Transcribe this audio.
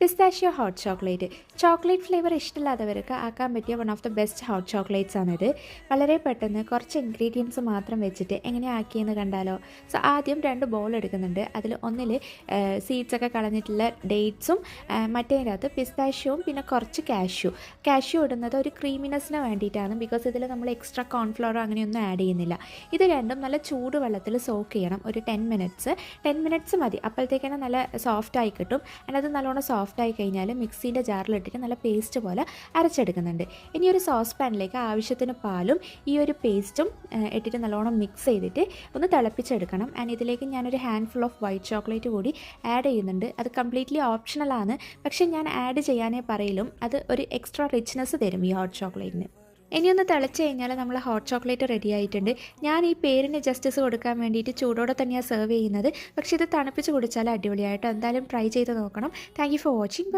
Pistachio hot chocolate. Chocolate flavour ഇഷ്ടമില്ലാത്തവർക്ക് ആക്കാൻ പറ്റിയ one of the best hot chocolates ആണിത്. വളരെ പെട്ടെന്ന് കുറച്ച് ഇൻഗ്രീഡിയൻസ് മാത്രം വെച്ചിട്ട് എങ്ങനെ ആക്കിയെന്ന് കണ്ടാലോ. സോ ആദ്യം 2 ബോൾ എടുക്കുന്നുണ്ട്. അതിൽ ഒന്നിൽ സീഡ്സൊക്കെ കളഞ്ഞിട്ടുള്ള ഡേറ്റ്സും മറ്റേതിനകത്ത് പിസ്താഷ്യോവും പിന്നെ കുറച്ച് കാഷ്യൂ ഇടുന്നത് ഒരു ക്രീമിനെസ്സിന് വേണ്ടിയിട്ടാണ്. ബിക്കോസ് ഇതിൽ നമ്മൾ എക്സ്ട്രാ കോൺഫ്ലവറോ അങ്ങനെയൊന്നും ആഡ് ചെയ്യുന്നില്ല. ഇത് രണ്ടും നല്ല ചൂട് വെള്ളത്തിൽ സോക്ക് ചെയ്യണം ഒരു 10 മിനിറ്റ്സ് മതി. അപ്പോഴത്തേക്കാണ് നല്ല സോഫ്റ്റായി കിട്ടും. അത് നല്ലോണം സോഫ്റ്റായി കഴിഞ്ഞാൽ മിക്സീൻ്റെ ജാറിലിട്ടിട്ട് നല്ല പേസ്റ്റ് പോലെ അരച്ചെടുക്കുന്നുണ്ട്. ഇനി ഒരു സോസ് പാനിലേക്ക് ആവശ്യത്തിന് പാലും ഈ ഒരു പേസ്റ്റും ഇട്ടിട്ട് നല്ലോണം മിക്സ് ചെയ്തിട്ട് ഒന്ന് തിളപ്പിച്ചെടുക്കണം. ആൻഡ് ഇതിലേക്ക് ഞാനൊരു hand full of white chocolate കൂടി ആഡ് ചെയ്യുന്നുണ്ട്. അത് കംപ്ലീറ്റ്ലി ഓപ്ഷണലാണ്, പക്ഷേ ഞാൻ ആഡ് ചെയ്യാനേ പറയലും. അത് ഒരു എക്സ്ട്രാ റിച്ച്നെസ് തരും ഈ ഹോട്ട് ചോക്ലേറ്റിന്. ഇനിയൊന്ന് തിളച്ച് കഴിഞ്ഞാൽ നമ്മൾ ഹോട്ട് ചോക്ലേറ്റ് റെഡി ആയിട്ടുണ്ട്. ഞാൻ ഈ പേരിന് ജസ്റ്റിസ് കൊടുക്കാൻ വേണ്ടിയിട്ട് ചൂടോടെ തന്നെയാണ് സെർവ് ചെയ്യുന്നത്. പക്ഷേ ഇത് തണുപ്പിച്ച് കുടിച്ചാൽ അടിപൊളിയായിട്ട്. എന്തായാലും ട്രൈ ചെയ്ത് നോക്കണം. Thank you for watching.